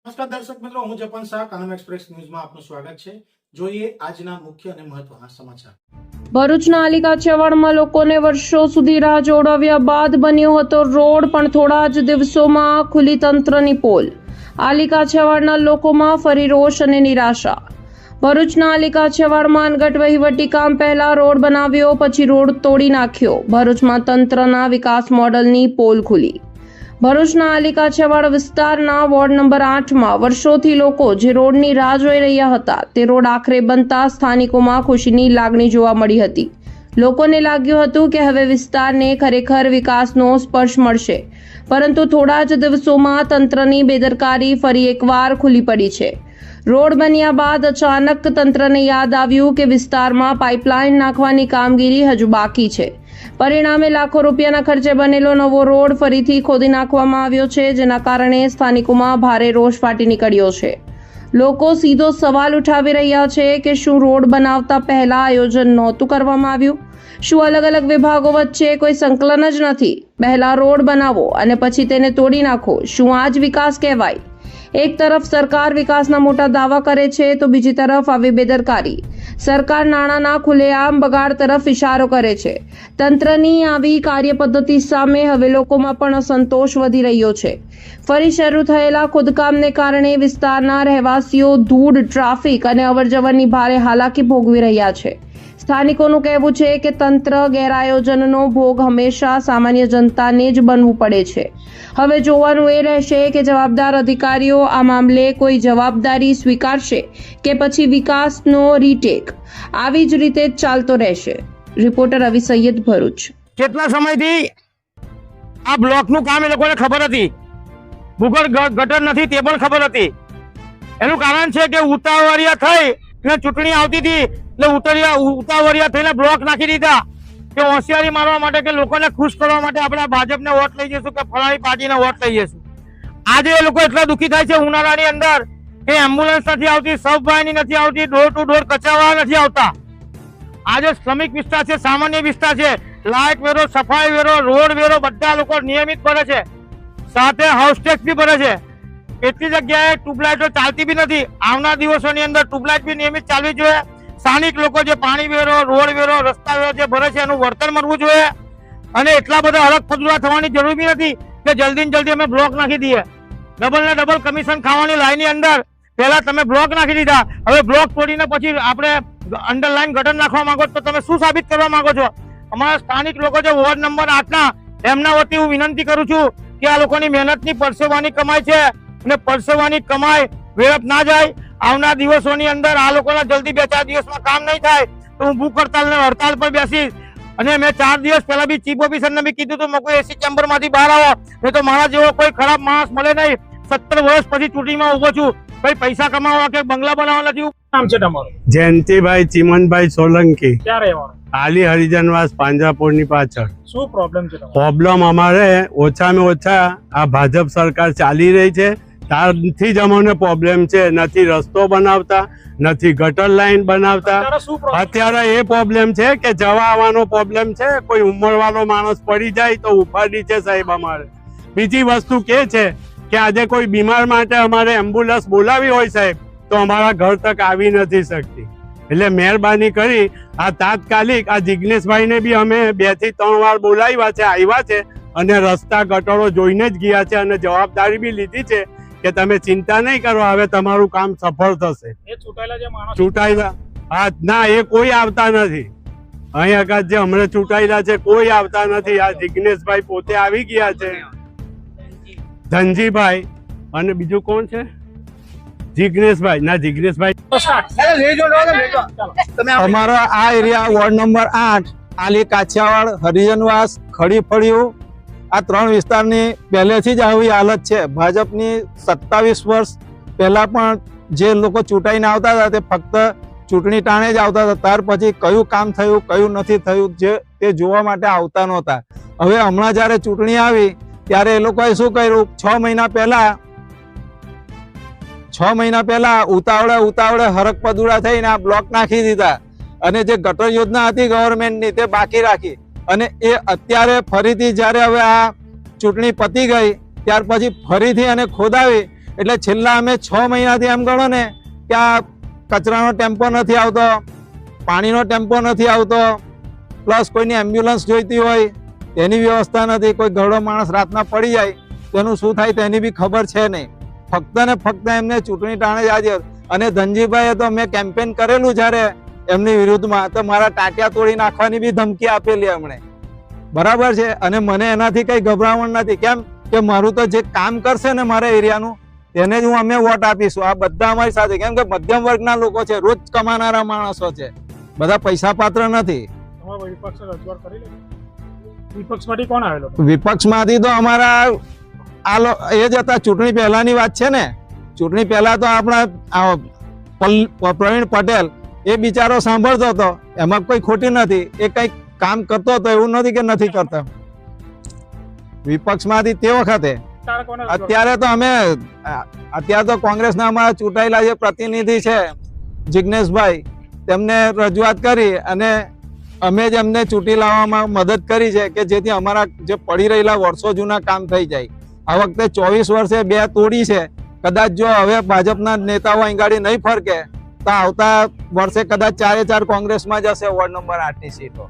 નમસ્કાર દર્શક મિત્રો, હું જપન શાહ, કાનમ એક્સપ્રેસ ન્યૂઝમાં આપનું સ્વાગત છે। જોઈએ આજના મુખ્ય અને મહત્વના સમાચાર। ભરૂચના આલી કાછિયાવાડમાં લોકોને વર્ષો સુધી રાહ જોડાવ્યા બાદ બન્યો હતો રોડ, પણ થોડા જ દિવસોમાં ખુલી તંત્રની પોલ। આલી કાછિયાવાડના લોકોમાં ફરી રોષ અને નિરાશા। ભરૂચના આલી કાછિયાવાડમાં અનગઢ વહીવટી કામ પહેલા રોડ બનાવ્યો, પછી રોડ તોડી નાખ્યો। ભરૂચમાં તંત્રના વિકાસ મોડલની પોલ ખુલી। ભરૂચના આલી કાછિયાવાડ વિસ્તારના વોર્ડ નંબર 8માં વર્ષોથી લોકો જે રોડની રાહ જોઈ રહ્યા હતા, તે રોડ આખરે બનતા સ્થાનિકોમાં ખુશીની લાગણી જોવા મળી હતી। લોકોને લાગ્યું હતું કે હવે વિસ્તારને ખરેખર વિકાસનો સ્પર્શ મળશે, પરંતુ થોડા જ દિવસોમાં તંત્રની બેદરકારી ફરી એકવાર ખુલ્લી પડી છે। રોડ બન્યા બાદ અચાનક તંત્રને યાદ આવ્યું કે વિસ્તારમાં પાઇપલાઇન નાખવાની કામગીરી હજુ બાકી છે। પરિણામે લાખો રૂપિયાના ખર્ચે બનેલો નવો રોડ ફરીથી ખોદી નાખવામાં આવ્યો છે, જેના કારણે સ્થાનિકોમાં ભારે રોષ ફાટી નીકળ્યો છે। લોકો સીધો સવાલ ઉઠાવી રહ્યા છે કે શું રોડ બનાવતા પહેલા આયોજન નહોતું કરવામાં આવ્યું? શું અલગ અલગ વિભાગો વચ્ચે કોઈ સંકલન જ નથી? પહેલા રોડ બનાવો અને પછી તેને તોડી નાખો, શું આ જ વિકાસ કહેવાય? એક તરફ સરકાર વિકાસના મોટા દાવા કરે છે, તો બીજી તરફ આવી બેદરકારી। સરકાર નાણાંના ખુલ્લેઆમ બગાડ તરફ ઇશારો કરે છે। તંત્રની આવી કાર્યપદ્ધતિ સામે હવે લોકોમાં પણ અસંતોષ વધી રહ્યો છે। ફરી શરૂ થયેલા ખોદકામને કારણે વિસ્તારના રહેવાસીઓ ધૂળ, ટ્રાફિક અને અવરજવરની ભારે હાલાકી ભોગવી રહ્યા છે। સ્થાનિકોનું કહેવું છે કે તંત્ર ગેરઆયોજનનો ભોગ હંમેશા સામાન્ય જનતાને જ બનવું પડે છે। હવે જોવાનું એ રહેશે કે જવાબદાર અધિકારીઓ આ મામલે કોઈ જવાબદારી સ્વીકારશે કે પછી વિકાસનો રીટેક આવી જ રીતે ચાલતો રહેશે। રિપોર્ટર રવિ સૈયદ, ભરૂચ। કેટલા સમયથી આ બ્લોકનું કામ એ લોકોને ખબર હતી, ભૂગર્ભ ગટર નથી તે પણ ખબર હતી। એનું કારણ છે કે ઉતાવળિયા થઈ અને ચૂંટણી આવતી હતી એટલે ઉતાવળિયા થઈને બ્લોક નાખી દીધા કે હોશિયારી મારવા માટે, કે લોકોને ખુશ કરવા માટે આપણે ભાજપને વોટ લઈ જઈશું કે ફલાણી પાર્ટીને વોટ લઈ જઈશું। આજે એ લોકો એટલા દુઃખી થાય છે ઉનાળાની અંદર કે એમ્બ્યુલન્સ નથી આવતી, સબવાહિની નથી આવતી, ડોર ટુ ડોર કચરાવાળા નથી આવતા। આજે શ્રમિક વિસ્તાર છે, સામાન્ય વિસ્તાર છે, લાઇટ વેરો, સફાઈ વેરો, રોડ વેરો બધા લોકો નિયમિત ભરે છે, સાથે હાઉસ ટેક્સ બી ભરે છે। કેટલી જગ્યાએ ટ્યુબલાઇટો ચાલતી બી નથી। આવનાર દિવસોની અંદર ટ્યુબલાઇટ બી નિયમિત ચાલવી જોઈએ। સ્થાનિક લોકો જે પાણી વેરો, રોડ વેરો, રસ્તા વેરો જે ભરે છે એનું વળતર મળવું જોઈએ અને એટલા બધા હરક ફદુરા થવાની જરૂર બી નથી કે જલ્દી ને જલ્દી અમે બ્લોક નાખી દઈએ। ડબલ ને ડબલ કમિશન ખાવાની લાઈનની અંદર પહેલા તમે બ્લોક નાખી દીધા, હવે બ્લોક તોડીને પછી આપણે અંડરલાઈન ગટર નાખવા માંગો તો તમે શું સાબિત કરવા માંગો છો? અમારા સ્થાનિક લોકો જે વોર્ડ નંબર 8ના એમના વતી હું વિનંતી કરું છું કે આ લોકોની મહેનતની પરસેવાની કમાઈ છે અને પરસેવાની કમાઈ વેડફ ના જાય। આવનાર દિવસોની અંદર આ લોકોના જલ્દી 2-4 દિવસમાં કામ નહીં થાય તો હું ભૂખ હડતાલ પર બેસીશ। અને મેં 4 દિવસ પહેલા બી ચીફ ઓફિસરને બી કીધું હતું, મેં એસી ચેમ્બર માંથી બહાર આવો, નહીં તો મારા જેવો કોઈ ખરાબ માણસ મળે નહીં। 17 વર્ષ પછી ચૂંટણીમાં ઉભો છું, ભાઈ પૈસા કમાવા કે બંગલા બનાવવા નથી। નામ છે તમારું? જયંતિભાઈ ચિમનભાઈ સોલંકી, ક્યાં રહેવાનું? આલી હરિજનવાસ પાંજરાપોળની પાછળ। શું પ્રોબ્લેમ છે તમારો? પ્રોબ્લેમ અમારે ઓછામાં ઓછા આ ભાજપ સરકાર ચાલી રહી છે ત્યારથી જ અમને પ્રોબ્લેમ છે। નથી રસ્તો બનાવતા, નથી ગટર લાઈન બનાવતા। અત્યારે એ પ્રોબ્લેમ છે કે જવા આવવાનો પ્રોબ્લેમ છે। કોઈ ઉંમરવાળો માણસ પડી જાય તો ઉપાડી છે સાહેબ અમારે। બીજી વસ્તુ કે છે કે આજે કોઈ બીમાર માટે અમારે એમ્બ્યુલન્સ બોલાવી હોય સાહેબ તો અમારા ઘર તક આવી નથી શકતી। એટલે મહેરબાની કરી આ તાત્કાલિક આ જિગ્નેશભાઈને બી અમે 2 થી 3 વાર બોલાવ્યા છે, આવ્યા છે અને રસ્તા ગટરો જોઈને જ ગયા છે અને જવાબદારી બી લીધી છે કે તમે ચિંતા નહીં કરો, હવે તમારું કામ સફળ થશે। એ ચૂંટાયેલા જે માણસ ચૂંટાયેલા ના એ કોઈ આવતા નથી। અહીં આગળ જે હમણાં ચૂંટાયેલા છે કોઈ આવતા નથી। આ જિગ્નેશભાઈ પોતે આવી ગયા છે, ધનજીભાઈ અને બીજું કોણ છે? જિગ્નેશભાઈ ના જિગ્નેશભાઈ અમારા આ એરિયા વોર્ડ નંબર 8 આલી કાછિયાવાડ, હરિજનવાસ, ખડી ફળિયું આ 3 વિસ્તારની પહેલેથી જ આવી હાલત છે। ભાજપની 27 વર્ષ પહેલા પણ જે લોકો ચૂંટાઈને આવતા હતા તે ફક્ત ચૂંટણી ટાણે જ આવતા હતા, ત્યાર પછી કયું કામ થયું કયું નથી થયું જે તે જોવા માટે આવતા નહોતા। હવે હમણાં જ્યારે ચૂંટણી આવી ત્યારે એ લોકોએ શું કર્યું, 6 મહિના પહેલા ઉતાવળે હરક પદુડા થઈને આ બ્લોક નાખી દીધા અને જે ગટર યોજના હતી ગવર્મેન્ટની તે બાકી રાખી અને એ અત્યારે ફરીથી જ્યારે હવે આ ચૂંટણી પતી ગઈ ત્યાર પછી ફરીથી એને ખોદાવી એટલે છેલ્લા અમે 6 મહિનાથી એમ ગણો ને કે આ કચરાનો ટેમ્પો નથી આવતો, પાણીનો ટેમ્પો નથી આવતો, પ્લસ કોઈની એમ્બ્યુલન્સ જોઈતી હોય તેની વ્યવસ્થા નથી, કોઈ ઘરડો માણસ રાતના પડી જાય તેનું શું થાય તેની બી ખબર છે નહીં. ફક્ત ને ફક્ત એમને ચૂંટણી ટાણે જ હાજર. અને ધનજીભાઈએ તો મેં કેમ્પેન કરેલું જ્યારે એમની વિરુદ્ધમાં તો મારા ટાંટિયા તોડી નાખવાની બી ધમકી આપેલી એમણે. બરાબર છે. અને મને એનાથી કઈ ગભરામણ નથી. કેમ કે મારું તો જે કામ કરશે ને મારા એરિયાનું તેને જ અમે વોટ આપીશું. આ બધા અમારી સાથે, કેમ કે મધ્યમ વર્ગના લોકો છે, રોજ કમાનારા માણસો છે, બધા પૈસા પાત્ર નથી. તમારા વિપક્ષે રજૂઆત કરી લીધી? વિપક્ષમાંથી કોણ આવેલો? વિપક્ષમાંથી તો અમારા એ જ હતા. ચૂંટણી પહેલાની વાત છે ને, ચૂંટણી પહેલા તો આપણા પ્રવીણ પટેલ એ બિચારો સાંભળતો હતો, એમાં કોઈ ખોટી નથી. એ કઈ કામ કરતો હતો, એવું નથી કે નથી કરતો. વિપક્ષમાંથી તે વખતે. અત્યારે તો અત્યારે તો કોંગ્રેસના અમારા ચૂંટાયેલા જે પ્રતિનિધિ છે જિજ્ઞેશભાઈ, તેમને રજૂઆત કરી અને અમે જ એમને ચૂંટી લાવવામાં મદદ કરી છે કે જેથી અમારા જે પડી રહેલા વર્ષો જૂના કામ થઈ જાય. આ વખતે 24 વર્ષે 2 તોડી છે. કદાચ જો હવે ભાજપના નેતાઓ અહીં ગાડી નહીં ફરકે તો આવતા વર્ષે કદાચ 4 કોંગ્રેસમાં જશે વોર્ડ નંબર 8ની સીટો.